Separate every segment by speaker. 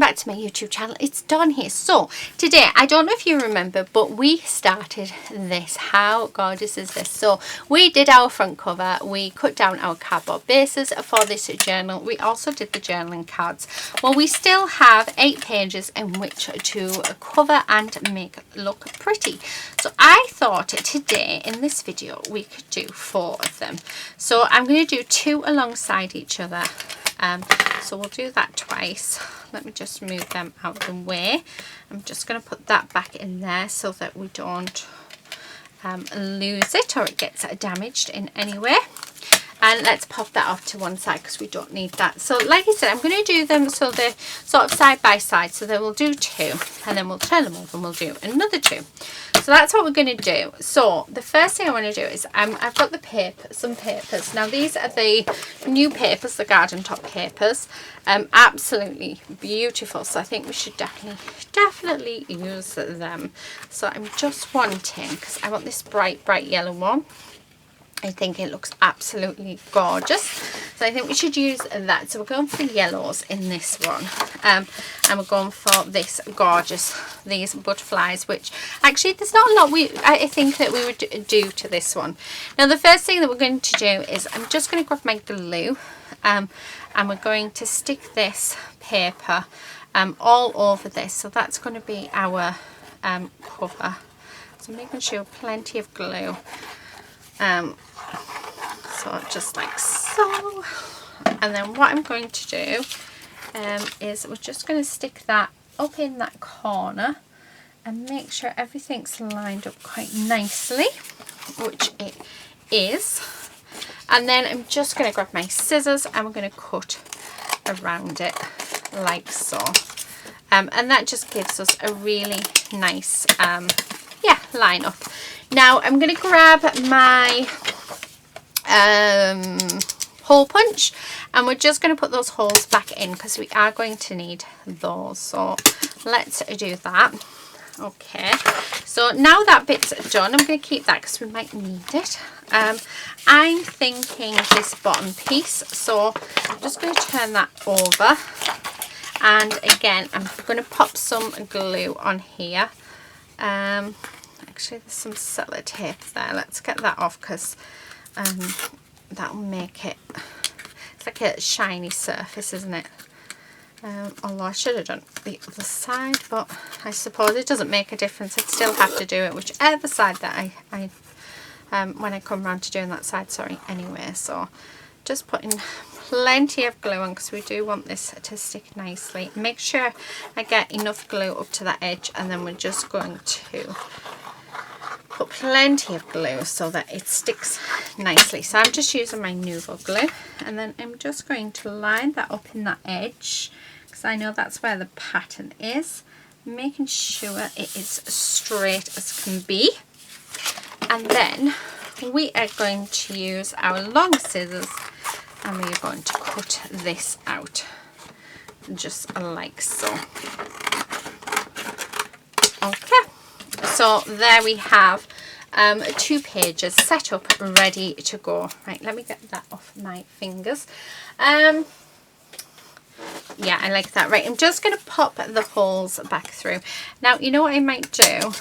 Speaker 1: back to my YouTube channel. It's Dawn here. So today, I don't know if you remember, but we started this. How gorgeous is this? So we did our front cover. We cut down our cardboard bases for this journal. We also did the journaling cards. Well, we still have 8 pages in which to cover and make look pretty. So I thought today in this video we could do 4 of them. So I'm going to do 2 alongside each other. So we'll do that twice. Let me just move them out of the way. I'm just going to put that back in there so that we don't lose it or it gets damaged in any way. And let's pop that off to one side because we don't need that. So like I said, I'm going to do them so they're sort of side by side. So then we'll do 2 and then we'll turn them over and we'll do another 2. So that's what we're going to do. So the first thing I want to do is I've got the some papers. Now these are the new papers, the garden top papers. Absolutely beautiful. So I think we should definitely use them. So I'm just wanting, because I want this bright yellow one. I think it looks absolutely gorgeous. So I think we should use that. So we're going for yellows in this one. And we're going for this gorgeous, these butterflies, which actually there's not a lot I think that we would do to this one. Now the first thing that we're going to do is I'm just going to grab my glue and we're going to stick this paper all over this. So that's going to be our cover. So making sure plenty of glue. So just like so, and then what I'm going to do is we're just going to stick that up in that corner and make sure everything's lined up quite nicely, which it is. And then I'm just going to grab my scissors and we're going to cut around it like so, and that just gives us a really nice line up. Now I'm going to grab my hole punch and we're just going to put those holes back in because we are going to need those. So let's do that. Okay, so now that bit's done, I'm going to keep that because we might need it. I'm thinking this bottom piece, so I'm just going to turn that over, and again I'm going to pop some glue on here. Actually there's some sellotape there. Let's get that off because that'll make it, it's like a shiny surface, isn't it? Although I should have done the other side, but I suppose it doesn't make a difference. I'd still have to do it whichever side that I when I come around to doing that side, sorry, anyway. So just putting plenty of glue on because we do want this to stick nicely. Make sure I get enough glue up to that edge, and then we're just going to put plenty of glue so that it sticks nicely. So I'm just using my Nuvo glue, and then I'm just going to line that up in that edge because I know that's where the pattern is, making sure it is straight as can be. And then we are going to use our long scissors and we are going to cut this out just like so. Okay, so there we have 2 pages set up, ready to go. Right, let me get that off my fingers. Yeah, I like that. Right, I'm just going to pop the holes back through. Now, you know what I might do?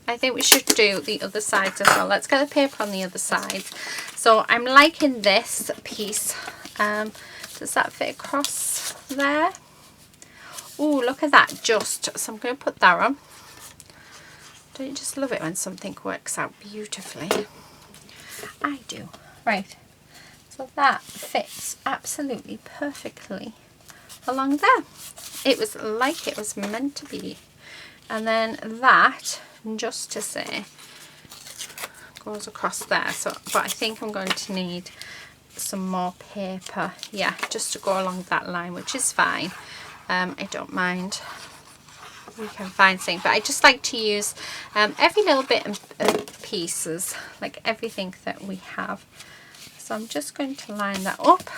Speaker 1: I think we should do the other sides as well. Let's get the paper on the other side. So I'm liking this piece. Does that fit across there? Oh, look at that, just. So I'm going to put that on. Don't you just love it when something works out beautifully? I do. Right, so that fits absolutely perfectly along there. It was like it was meant to be. And then that, just to say, goes across there. So, but I think I'm going to need some more paper, yeah, just to go along that line, which is fine. I don't mind. We can find something, but I just like to use every little bit of pieces, like everything that we have. So I'm just going to line that up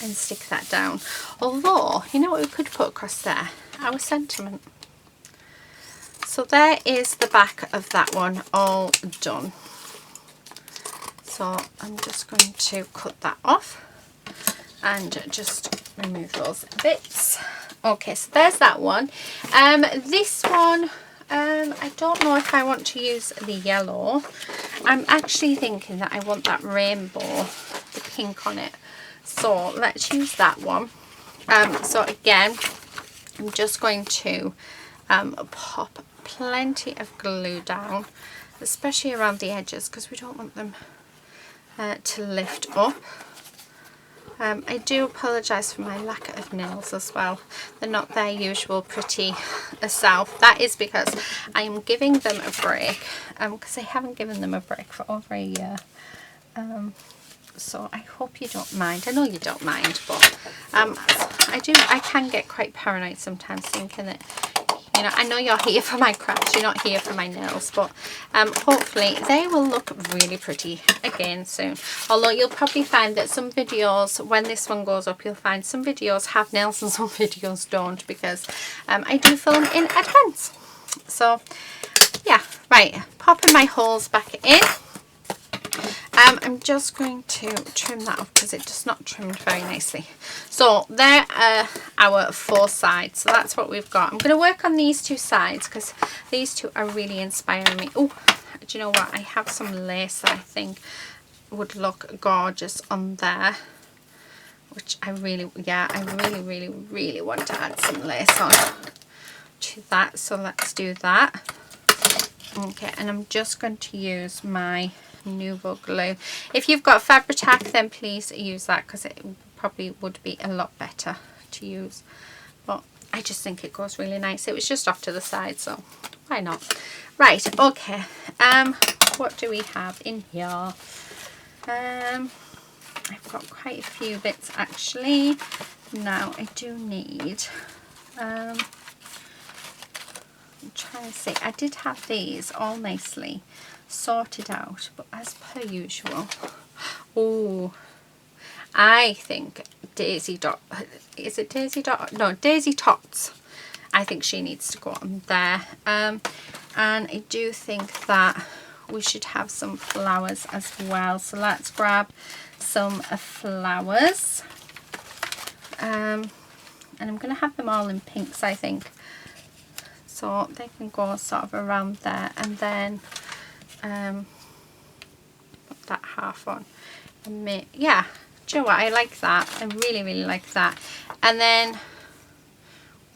Speaker 1: and stick that down. Although, you know what we could put across there? Our sentiment. So there is the back of that one all done. So I'm just going to cut that off and just remove those bits. Okay, so there's that one. This one, I don't know if I want to use the yellow. I'm actually thinking that I want that rainbow, the pink on it. So let's use that one. So again, I'm just going to pop plenty of glue down, especially around the edges, because we don't want them to lift up. I do apologise for my lack of nails as well. They're not their usual pretty self. That is because I am giving them a break, because I haven't given them a break for over a year. So I hope you don't mind. I know you don't mind, but I can get quite paranoid sometimes, thinking that, you know, I know you're here for my crafts, you're not here for my nails, but hopefully they will look really pretty again soon. Although you'll probably find that some videos, when this one goes up, you'll find some videos have nails and some videos don't, because I do film in advance. So yeah, right, popping my holes back in. I'm just going to trim that off because it does not trim very nicely. So there are our 4 sides. So that's what we've got. I'm going to work on these 2 sides because these 2 are really inspiring me. Oh, do you know what? I have some lace that I think would look gorgeous on there. Which I really want to add some lace on to that. So let's do that. Okay, and I'm just going to use my Nuvo glue. If you've got Fabri-Tac, then please use that, because it probably would be a lot better to use, but I just think it goes really nice. It was just off to the side, so why not? Right, okay, what do we have in here? I've got quite a few bits actually. Now I do need I'm trying to see, I did have these all nicely sorted out, but as per usual, oh, I think Daisy Dot, is it Daisy Dot? No, Daisy Tots. I think she needs to go on there. And I do think that we should have some flowers as well. So let's grab some flowers. And I'm going to have them all in pinks, I think. So they can go sort of around there, and then put that half on. And yeah, do you know what? I like that. I really like that. And then,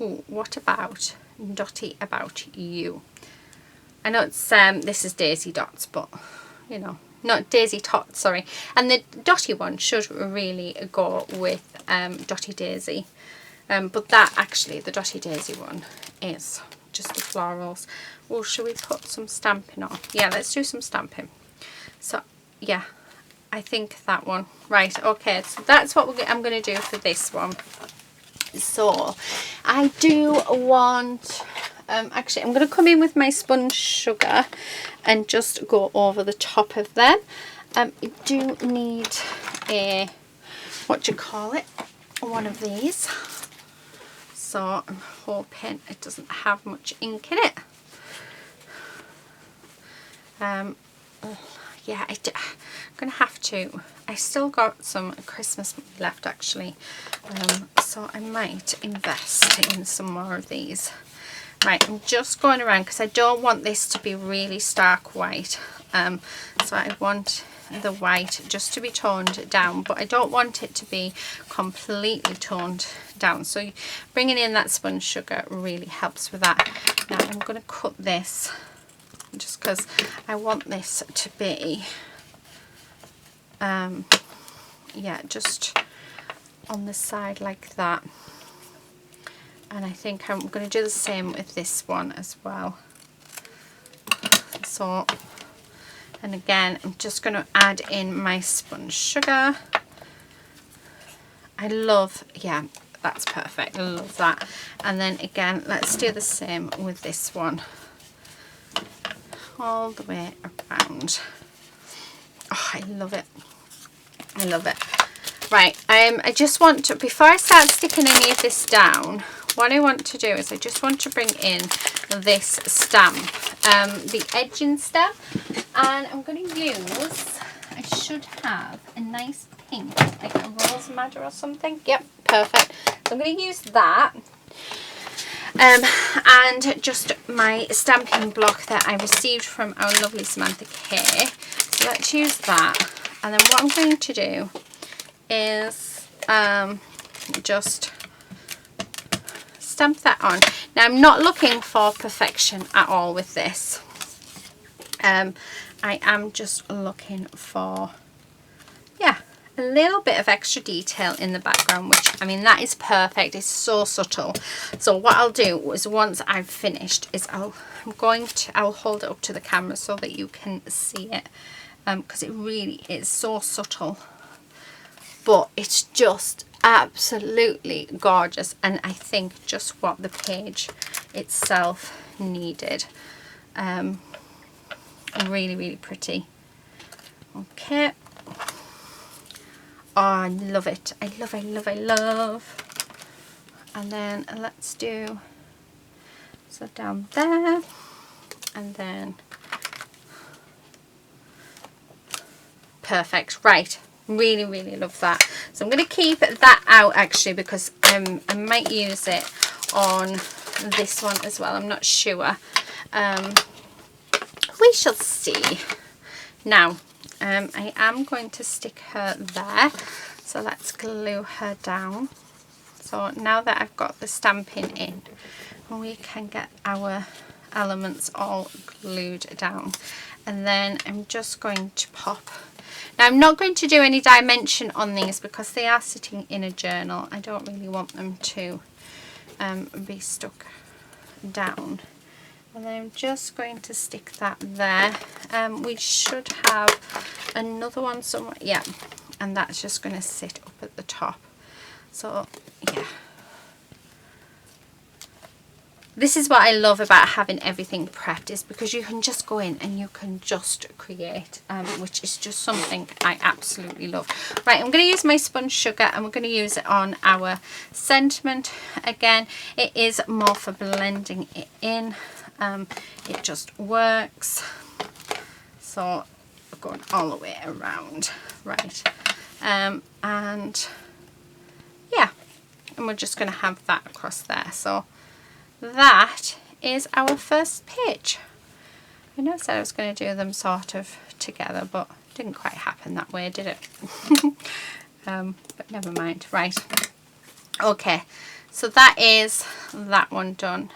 Speaker 1: ooh, what about Dotty About You? I know it's this is Daisy Dots, but you know, not Daisy Tots, sorry. And the Dotty one should really go with Dotty Daisy. But that actually, the Dotty Daisy one is just the florals. Well, should we put some stamping on? Yeah, let's do some stamping. So yeah, I think that one. Right, okay, so that's what I'm going to do for this one. So I do want, actually I'm going to come in with my sponge sugar and just go over the top of them. I do need a, what do you call it, one of these. So I'm hoping it doesn't have much ink in it. Yeah, I'm going to have to. I still got some Christmas money left actually. So I might invest in some more of these. Right, I'm just going around because I don't want this to be really stark white. So I want the white just to be toned down, but I don't want it to be completely toned down. So bringing in that sponge sugar really helps with that. Now I'm going to cut this just because I want this to be yeah, just on the side like that. And I think I'm going to do the same with this one as well. So, and again, I'm just going to add in my sponge sugar. I love, yeah, that's perfect. I love that. And then again, let's do the same with this one. All the way around. Oh, I love it. I love it. Right, I just want to, before I start sticking any of this down, what I want to do is I just want to bring in this stamp, the edging stamp, and I'm going to use, I should have a nice pink, like a rose madder or something. Yep, perfect. So I'm going to use that, and just my stamping block that I received from our lovely Samantha K. So let's use that. And then what I'm going to do is just stamp that on. Now I'm not looking for perfection at all with this. I am just looking for, yeah, a little bit of extra detail in the background, which, I mean, that is perfect. It's so subtle. So what I'll do is, once I've finished, is I'll hold it up to the camera so that you can see it, because it really is so subtle, but it's just absolutely gorgeous, and I think just what the page itself needed. Really, really pretty. Okay. Oh, I love it. I love. And then let's do, so down there, and then perfect. Right. Really, really love that. So I'm going to keep that out actually, because I might use it on this one as well. I'm not sure. We shall see. Now, I am going to stick her there. So let's glue her down. So now that I've got the stamping in, we can get our elements all glued down. And then I'm just going to pop. Now I'm not going to do any dimension on these because they are sitting in a journal. I don't really want them to be stuck down. And then I'm just going to stick that there. We should have another one somewhere. Yeah, and that's just going to sit up at the top. So yeah. This is what I love about having everything prepped, is because you can just go in and you can just create, which is just something I absolutely love. Right, I'm going to use my sponge sugar, and we're going to use it on our sentiment. Again, it is more for blending it in. It just works. So we're going all the way around. Right, and yeah, and we're just going to have that across there. So that is our first page. I know I said I was going to do them sort of together, but it didn't quite happen that way, did it? But never mind. Right, okay, so that is that one done.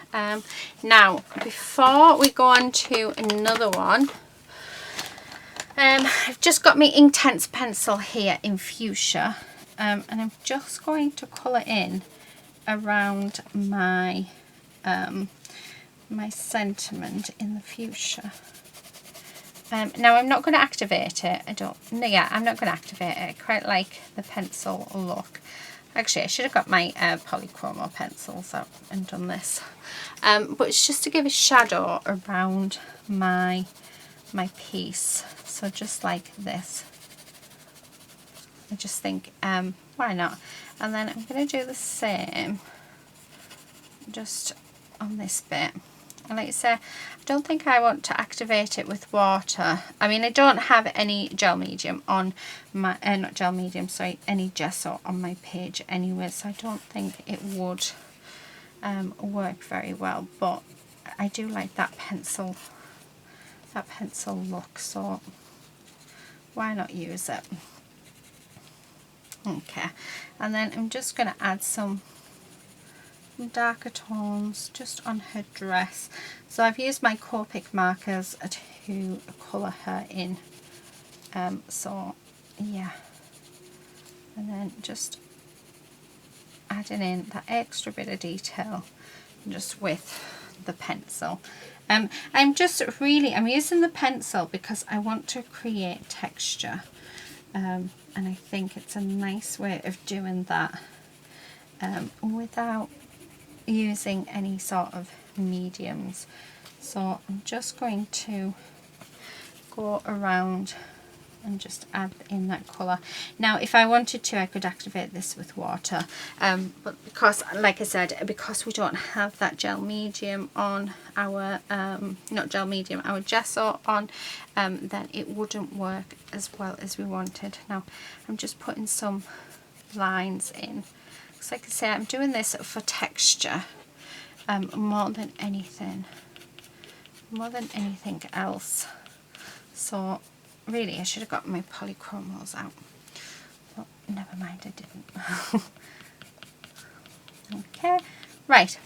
Speaker 1: Now before we go on to another one, I've just got my Inktense pencil here in fuchsia, and I'm just going to colour in around my my sentiment in the fuchsia. Now I'm not going to activate it. I'm not going to activate it. I quite like the pencil look. Actually, I should have got my polychromo pencils out and done this. But it's just to give a shadow around my piece. So just like this. I just think, why not? And then I'm going to do the same just on this bit. And like I say, I don't think I want to activate it with water. I mean, I don't have any gel medium on my, not gel medium, sorry, any gesso on my page anyway, so I don't think it would work very well. But I do like that pencil look, so why not use it? Okay, and then I'm just going to add some darker tones just on her dress. So I've used my Copic markers to colour her in. So yeah, and then just adding in that extra bit of detail just with the pencil. I'm using the pencil because I want to create texture, and I think it's a nice way of doing that without using any sort of mediums. So I'm just going to go around and just add in that colour. Now if I wanted to, I could activate this with water, but because, like I said, because we don't have that gel medium on our our gesso on, then it wouldn't work as well as we wanted. Now I'm just putting some lines in. So like I say, I'm doing this for texture, more than anything else. So really I should have got my polychromos out, but never mind, I didn't. Okay, right.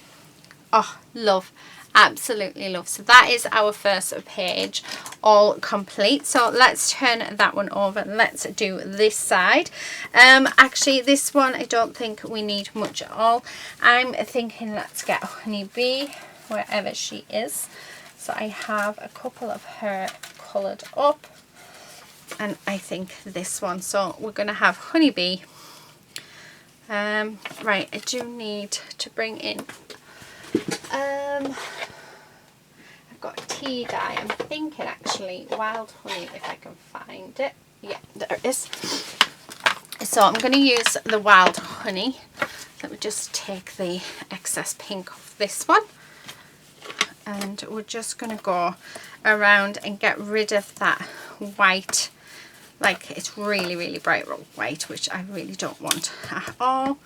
Speaker 1: Oh, love, absolutely love. So that is our first page all complete. So let's turn that one over. Let's do this side. Actually this one I don't think we need much at all. I'm thinking let's get Honeybee wherever she is. So I have a couple of her coloured up, and I think this one. So we're going to have Honeybee. Right, I do need to bring in I've got tea dye. I'm thinking actually wild honey, if I can find it. Yeah, there it is. So I'm going to use the wild honey. Let me just take the excess pink off this one, and we're just going to go around and get rid of that white, like it's really bright white, which I really don't want at all.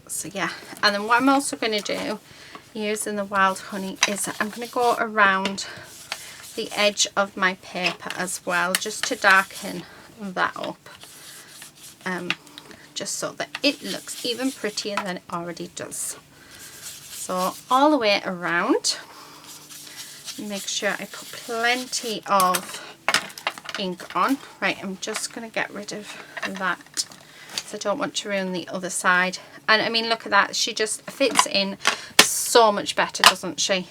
Speaker 1: So yeah, and then what I'm also going to do using the wild honey is I'm going to go around the edge of my paper as well, just to darken that up, just so that it looks even prettier than it already does. So all the way around, make sure I put plenty of ink on. Right, I'm just going to get rid of that, so I don't want to ruin the other side. And I mean, look at that, she just fits in so much better, doesn't she?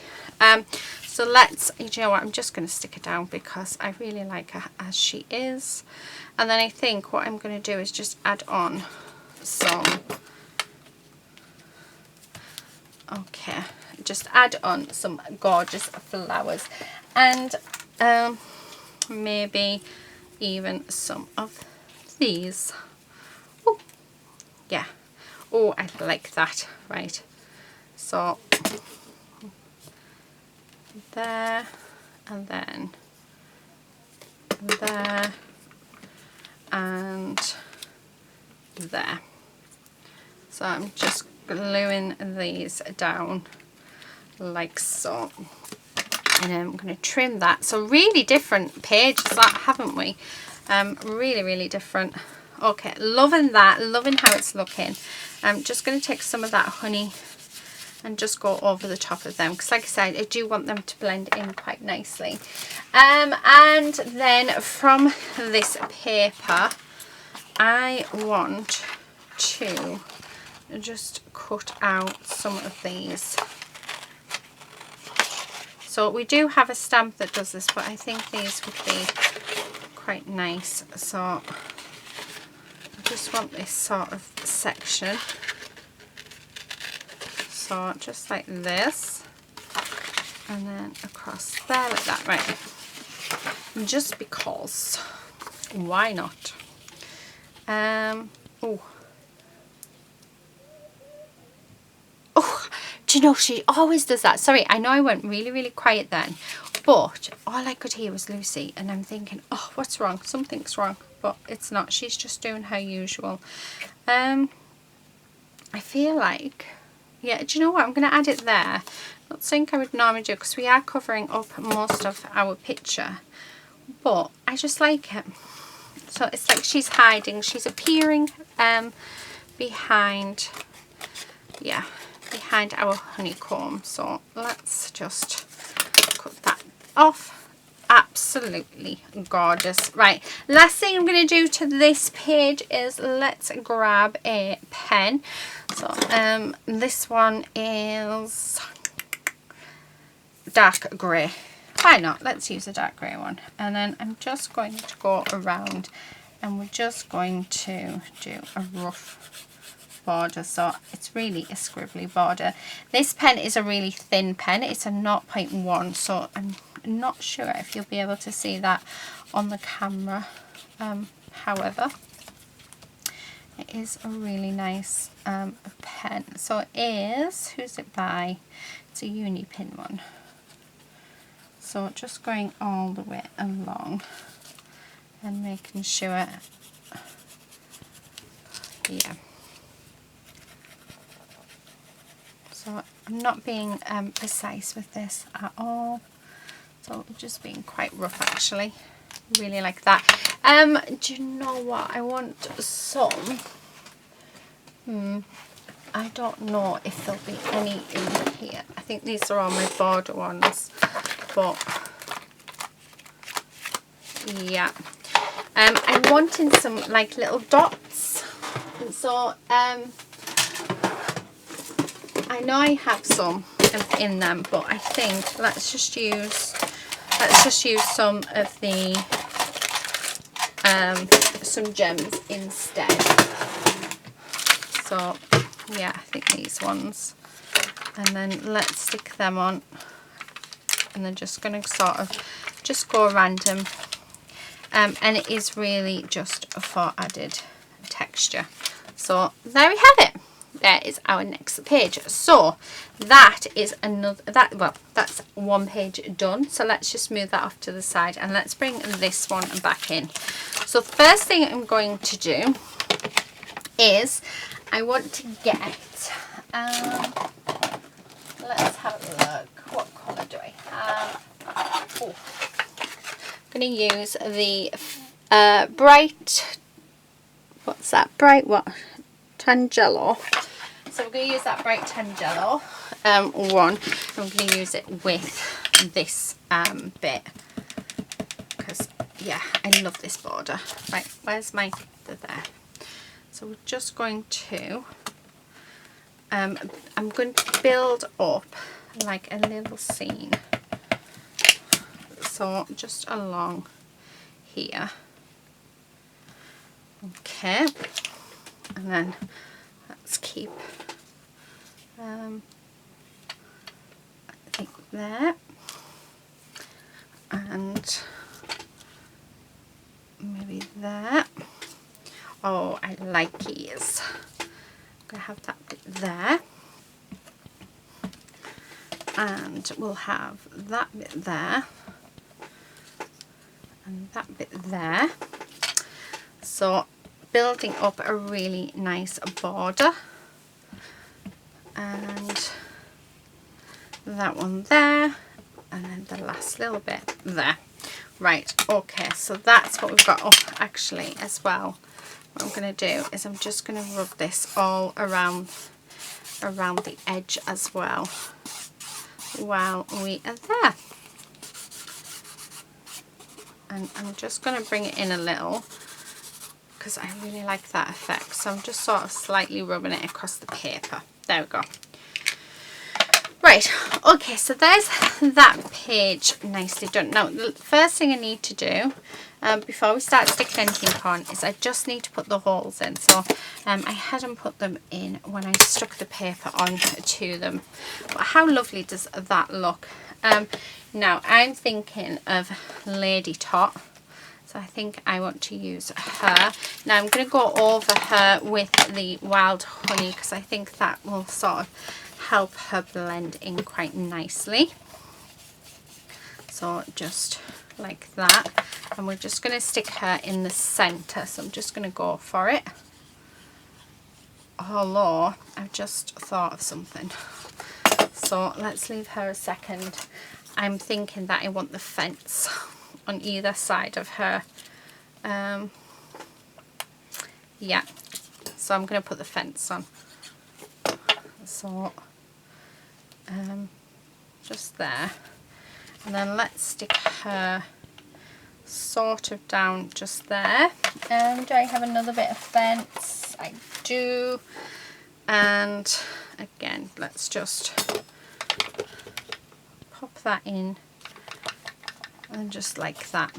Speaker 1: So let's, you know what, I'm just going to stick her down because I really like her as she is. And then I think what I'm going to do is just add on some, okay, just add on some gorgeous flowers, and maybe even some of these. Oh yeah, oh I like that. Right, so there, and then there, and there. So I'm just gluing these down like so, and I'm going to trim that. So really different pages, that, haven't we? Really different. Okay, loving that, loving how it's looking. I'm just going to take some of that honey and just go over the top of them, because like I said, I do want them to blend in quite nicely. And then from this paper I want to just cut out some of these. So we do have a stamp that does this, but I think these would be quite nice. So I just want this sort of section, so just like this, and then across there like that. Right, just because, why not? Oh, do you know, she always does that. Sorry, I know I went really quiet then, but all I could hear was Lucy, and I'm thinking, oh, what's wrong? Something's wrong, but it's not. She's just doing her usual. I feel like, yeah, do you know what? I'm going to add it there. Not think I would normally do, because we are covering up most of our picture, but I just like it. So it's like she's hiding, she's appearing behind, yeah, behind our honeycomb. So let's just cut that off. Absolutely gorgeous. Right, last thing I'm going to do to this page is let's grab a pen. So this one is dark grey. Why not? Let's use a dark grey one. And then I'm just going to go around, and we're just going to do a rough border. So it's really a scribbly border. This pen is a really thin pen. It's a 0.1, so I'm not sure if you'll be able to see that on the camera. However, it is a really nice pen. So it is, who's it by? It's a Unipin one. So just going all the way along and making sure, yeah. So I'm not being precise with this at all. So just being quite rough actually. Really like that. Do you know what? I want some. I don't know if there'll be any in here. I think these are all my border ones. But yeah. I'm wanting some like little dots. And so I know I have some in them, but I think let's just use some of the some gems instead. So yeah, I think these ones, and then let's stick them on, and then just gonna sort of just go random, and it is really just for added texture. So there we have it. There is our next page. So that is that's one page done. So let's just move that off to the side, and let's bring this one back in. So the first thing I'm going to do is I want to get let's have a look. What colour do I have? Oh, I'm going to use the bright, what's that, bright what? Tangelo. So we're going to use that bright Tangelo one. I'm going to use it with this bit because yeah, I love this border. Right, where's my there? So we're just going to I'm going to build up like a little scene, so just along here. Okay, and then let's keep I think there, and maybe there. Oh, I like these. I'm going to have that bit there, and we'll have that bit there and that bit there. So building up a really nice border, and that one there, and then the last little bit there. Right, okay, so that's what we've got up actually as well. What I'm going to do is I'm just going to rub this all around the edge as well while we are there. And I'm just going to bring it in a little because I really like that effect. So I'm just sort of slightly rubbing it across the paper. There we go. Right, okay, so there's that page nicely done. Now, the first thing I need to do before we start sticking anything on is I just need to put the holes in. So I hadn't put them in when I stuck the paper on to them. But how lovely does that look? Now, I'm thinking of Lady Tot. So I think I want to use her. Now I'm going to go over her with the wild honey because I think that will sort of help her blend in quite nicely. So just like that, and we're just going to stick her in the center. So I'm just going to go for it. Although I've just thought of something, so let's leave her a second. I'm thinking that I want the fence on either side of her. Yeah, so I'm going to put the fence on. So just there, and then let's stick her sort of down just there. Do I have another bit of fence? I do. And again, let's just pop that in, and just like that.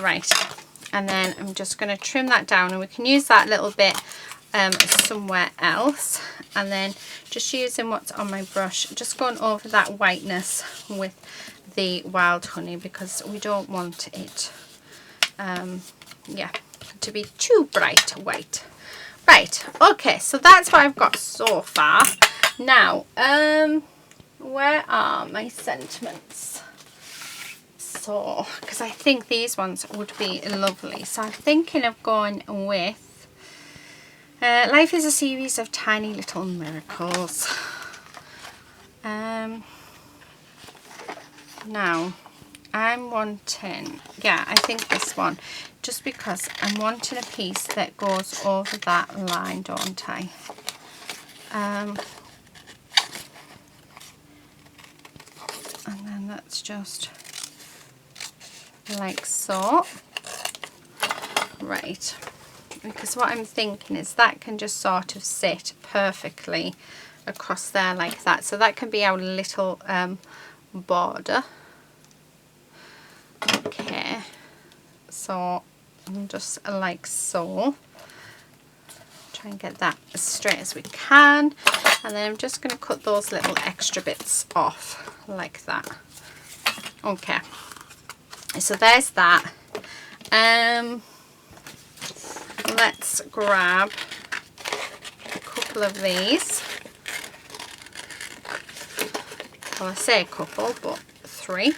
Speaker 1: Right, and then I'm just going to trim that down, and we can use that little bit somewhere else. And then just using what's on my brush, just going over that whiteness with the wild honey because we don't want it yeah, to be too bright white. Right, okay, so that's what I've got so far. Now where are my sentiments? So because I think these ones would be lovely, so I'm thinking of going with life is a series of tiny little miracles. Now I'm wanting, yeah, I think this one, just because I'm wanting a piece that goes over that line, don't I? And then that's just like so. Right, because what I'm thinking is that can just sort of sit perfectly across there like that. So that can be our little border. Okay, so I'm just like so. Try and get that as straight as we can, and then I'm just going to cut those little extra bits off like that. Okay, so there's that. Let's grab a couple of these. Well, I say a couple, but 3.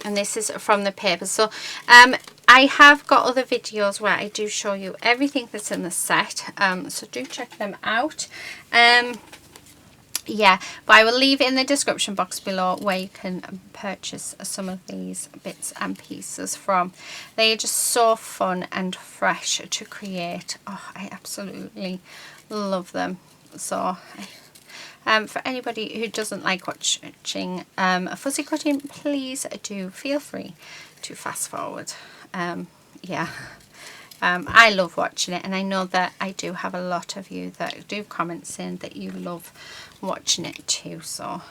Speaker 1: And this is from the paper. So I have got other videos where I do show you everything that's in the set, so do check them out. Yeah, but I will leave it in the description box below where you can purchase some of these bits and pieces from. They are just so fun and fresh to create. Oh, I absolutely love them. So for anybody who doesn't like watching fussy cutting, please do feel free to fast forward. Yeah, I love watching it, and I know that I do have a lot of you that do comment saying that you love watching it too. So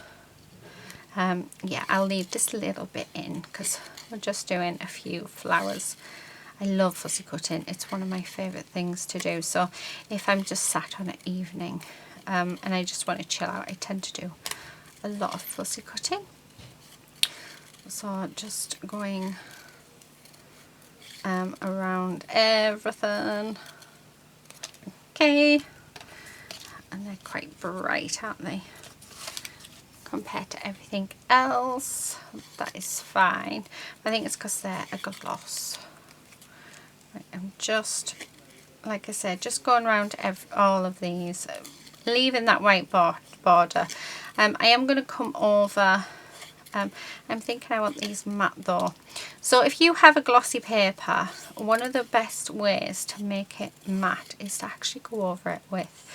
Speaker 1: yeah, I'll leave this little bit in because we're just doing a few flowers. I love fussy cutting. It's one of my favourite things to do. So if I'm just sat on an evening and I just want to chill out, I tend to do a lot of fussy cutting. So just going around everything. Okay, and they're quite bright, aren't they, compared to everything else? That is fine. I think it's because they're a gloss. Right, I'm just, like I said, just going around all of these, leaving that white border. I am going to come over. I'm thinking I want these matte though. So if you have a glossy paper, one of the best ways to make it matte is to actually go over it with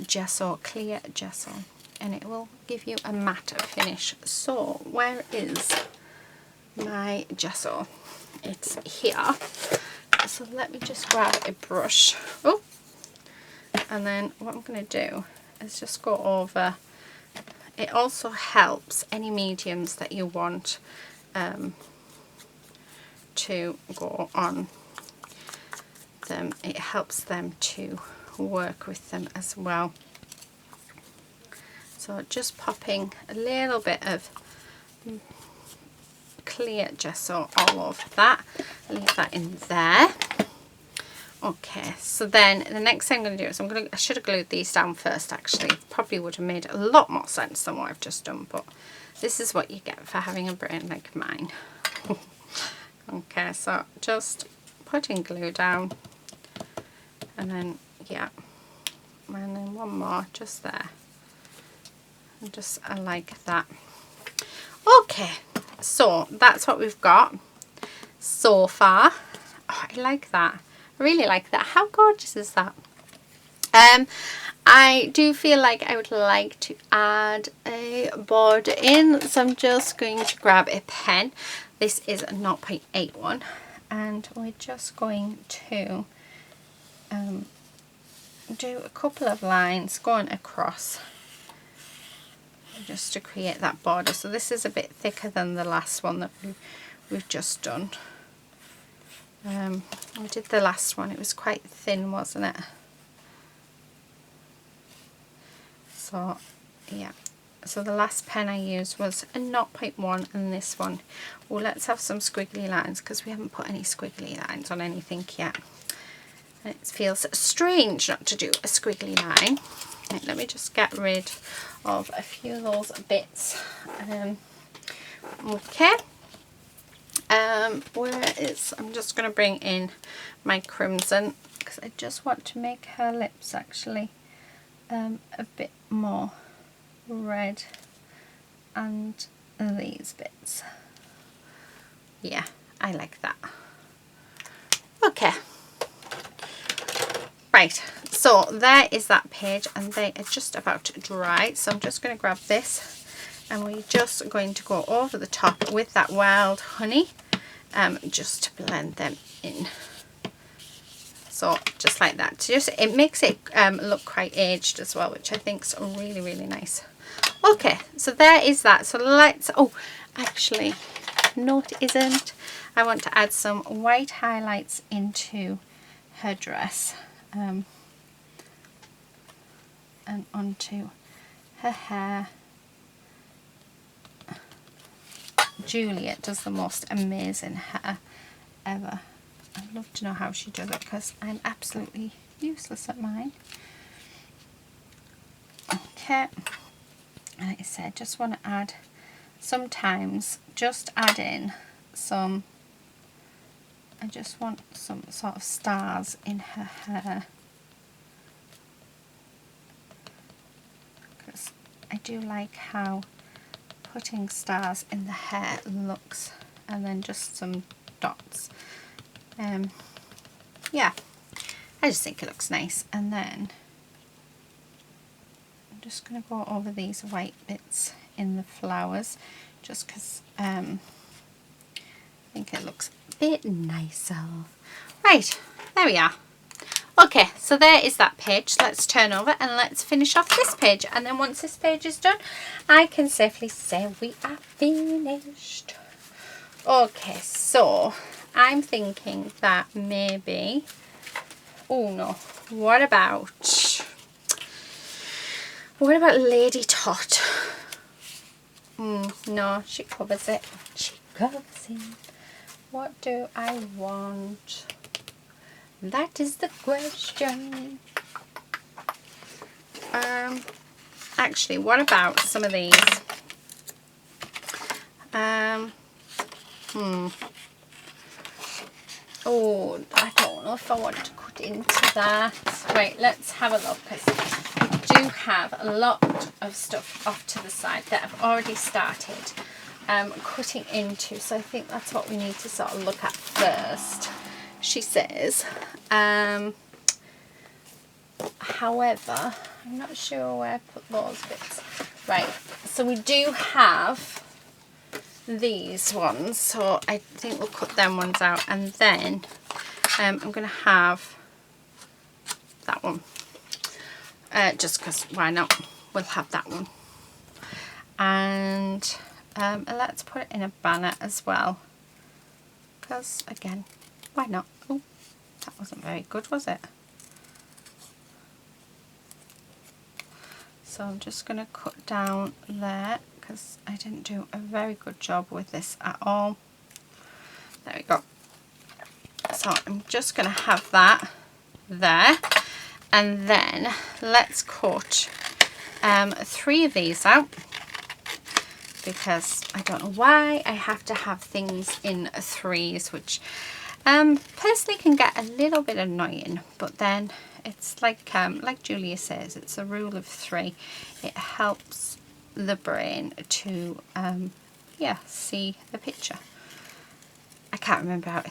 Speaker 1: gesso, clear gesso, and it will give you a matte finish. So where is my gesso? It's here. So let me just grab a brush. Oh, and then what I'm going to do is just go over. It also helps any mediums that you want to go on them. It helps them to work with them as well. So just popping a little bit of clear gesso all over that. Leave that in there. Okay, so then the next thing I'm going to do is I should have glued these down first actually. It probably would have made a lot more sense than what I've just done, but this is what you get for having a brain like mine. Okay, so just putting glue down, and then yeah, and then one more just there, and just like that. Okay, so that's what we've got so far. Oh, I like that. I really like that. How gorgeous is that? I do feel like I would like to add a border in, so I'm just going to grab a pen. This is a 0.81, and we're just going to do a couple of lines going across just to create that border. So this is a bit thicker than the last one that we've just done. We did the last one, it was quite thin, wasn't it? So yeah, so the last pen I used was a 0.1, and this one, well, let's have some squiggly lines because we haven't put any squiggly lines on anything yet. And it feels strange not to do a squiggly line. Right, let me just get rid of a few of those bits. Okay. I'm just going to bring in my crimson because I just want to make her lips actually a bit more red and these bits. Yeah, I like that. Okay. Right, so there is that page, and they are just about to dry. So I'm just going to grab this, and we're just going to go over the top with that wild honey, just to blend them in. So just like that. Just, it makes it look quite aged as well, which I think is really, really nice. Okay, so there is that. So let's, oh, actually, no it isn't. I want to add some white highlights into her dress, and onto her hair. Juliet does the most amazing hair ever. I'd love to know how she does it, because I'm absolutely useless at mine. Okay, and like I said, just want to add, sometimes just add in some, I just want some sort of stars in her hair, because I do like how putting stars in the hair looks, and then just some dots. Yeah, I just think it looks nice. And then I'm just going to go over these white bits in the flowers, just because I think it looks a bit nicer. Right, there we are. Okay, so there is that page. Let's turn over and let's finish off this page, and then once this page is done, I can safely say we are finished. Okay, so I'm thinking that maybe, oh no, what about Lady Tot? No, she covers it. She covers it. What do I want? That is the question. Actually, what about some of these? Oh, I don't know if I want to cut into that. Right, let's have a look, because we do have a lot of stuff off to the side that I've already started cutting into. So I think that's what we need to sort of look at first. She says, however, I'm not sure where I put those bits. Right, so we do have these ones, so I think we'll cut them ones out, and then I'm going to have that one, just because why not, we'll have that one, and let's put it in a banner as well, because again, why not? Oh, that wasn't very good, was it? So I'm just going to cut down there, because I didn't do a very good job with this at all. There we go. So I'm just going to have that there, and then let's cut 3 of these out, because I don't know why I have to have things in 3s, which personally can get a little bit annoying, but then it's like Julia says, it's a rule of 3. It helps the brain to yeah, see the picture. I can't remember how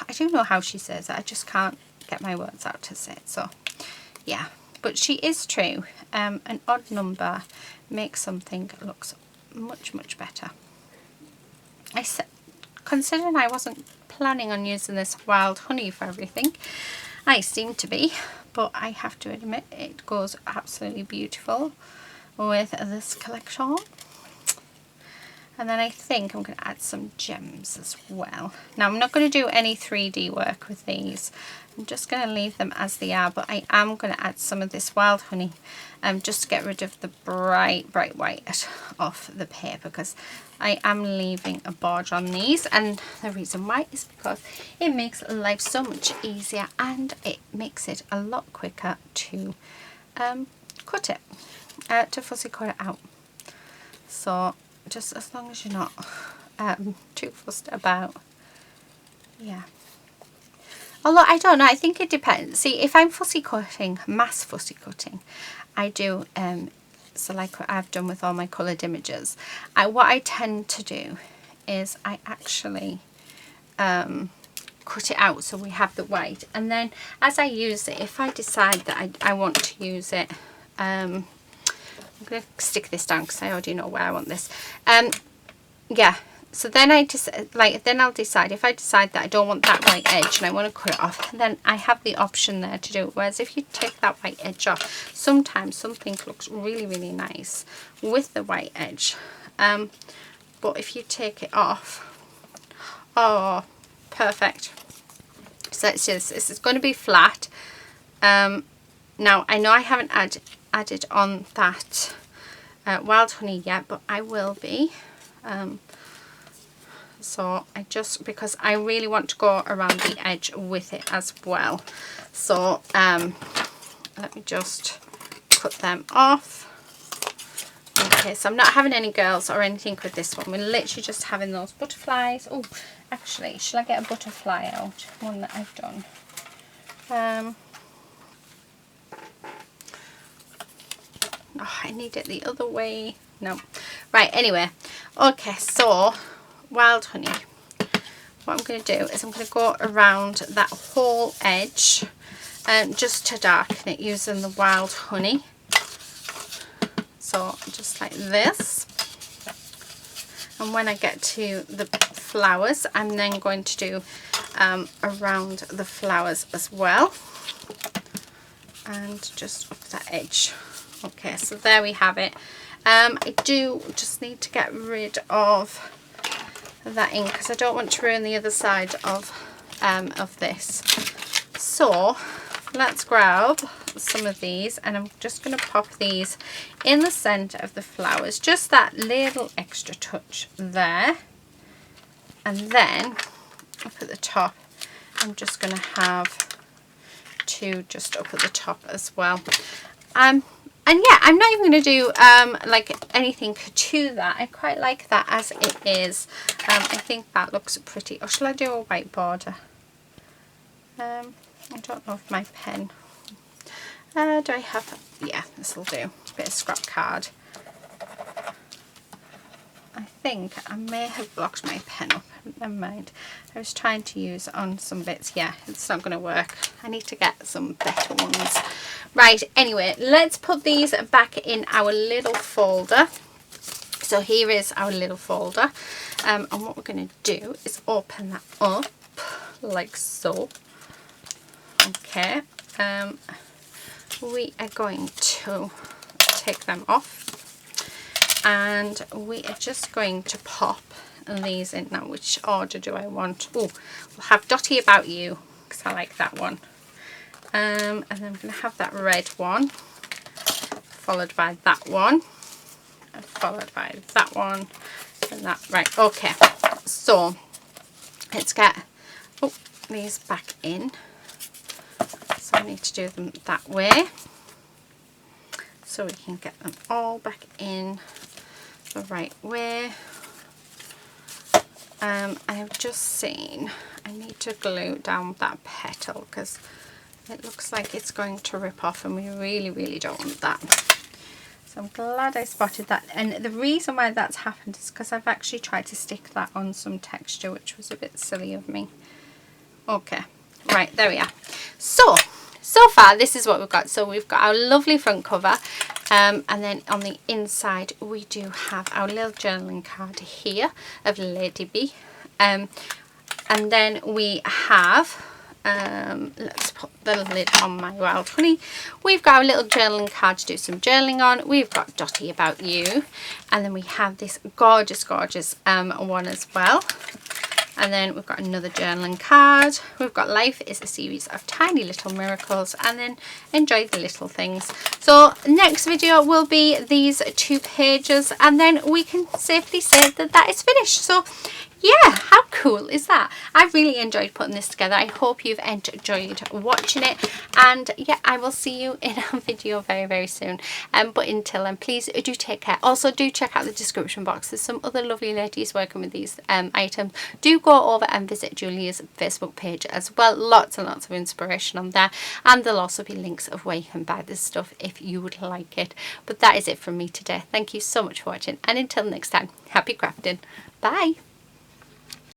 Speaker 1: I do know how she says it, I just can't get my words out to say it. So yeah, but she is true. An odd number makes something looks much better. I said, considering I wasn't planning on using this wild honey for everything, I seem to be, but I have to admit it goes absolutely beautiful with this collection. And then I think I'm going to add some gems as well. Now I'm not going to do any 3D work with these. I'm just going to leave them as they are, but I am going to add some of this wild honey just to get rid of the bright white off the paper, because I am leaving a border on these, and the reason why is because it makes life so much easier, and it makes it a lot quicker to cut it, to fussy cut it out. So just as long as you're not too fussed about, yeah. Although I don't know, I think it depends. See, if I'm fussy cutting, mass fussy cutting, I do so like what I've done with all my coloured images, what I tend to do is I actually cut it out so we have the white, and then as I use it, if I decide that I want to use it, I'm going to stick this down because I already know where I want this. Yeah, so then then I'll decide, if I decide that I don't want that white edge and I want to cut it off, then I have the option there to do it. Whereas if you take that white edge off, sometimes something looks really, really nice with the white edge. But if you take it off, oh, perfect. So it's just, this is going to be flat. Now I know I haven't added on that wild honey yet, but I will be. So I just, because I really want to go around the edge with it as well. So let me just cut them off. Okay, so I'm not having any girls or anything with this one. We're literally just having those butterflies. Oh, actually, should I get a butterfly out? One that I've done. Oh, I need it the other way. No. Right, anyway. Okay, so wild honey. What I'm going to do is I'm going to go around that whole edge just to darken it using the wild honey. So just like this. And when I get to the flowers, I'm then going to do around the flowers as well. And just up that edge. Okay, so there we have it. I do just need to get rid of that ink because I don't want to ruin the other side of this. So let's grab some of these, and I'm just going to pop these in the centre of the flowers, just that little extra touch there. And then up at the top, I'm just going to have two just up at the top as well. And yeah, I'm not even going to do like anything to that. I quite like that as it is. I think that looks pretty. Or shall I do a white border? I don't know if my pen. Do I have? Yeah, this will do. A bit of scrap card. I think I may have blocked my pen up. Never mind. I was trying to use on some bits. Yeah, it's not going to work. I need to get some better ones. Right, anyway, let's put these back in our little folder. So here is our little folder. And what we're going to do is open that up like so. Okay. We are going to take them off. And we are just going to pop these in. Now, which order do I want? Oh, we'll have Dotty About You, because I like that one. And then I'm going to have that red one, followed by that one, and followed by that one, and that. Right, okay. So, let's get these back in. So I need to do them that way, so we can get them all back in the right way. I've just seen I need to glue down that petal because it looks like it's going to rip off, and we really, really don't want that. So I'm glad I spotted that. And the reason why that's happened is because I've actually tried to stick that on some texture, which was a bit silly of me. Okay, right, there we are. So far this is what we've got. So we've got our lovely front cover, and then on the inside we do have our little journaling card here of Lady B, and then we have let's put the lid on my wild honey. We've got our little journaling card to do some journaling on. We've got Dotty About You, and then we have this gorgeous one as well. And then we've got another journaling card. We've got Life is a Series of Tiny Little Miracles, and then Enjoy the Little Things. So next video will be these 2 pages, and then we can safely say that that is finished. So yeah, how cool is that? I really enjoyed putting this together. I hope you've enjoyed watching it, and yeah, I will see you in a video very, very soon. But until then, please do take care. Also, do check out the description box. There's some other lovely ladies working with these items. Do go over and visit Julia's Facebook page as well. Lots and lots of inspiration on there, and there'll also be links of where you can buy this stuff if you would like it. But that is it from me today. Thank you so much for watching, and until next time, happy crafting. Bye.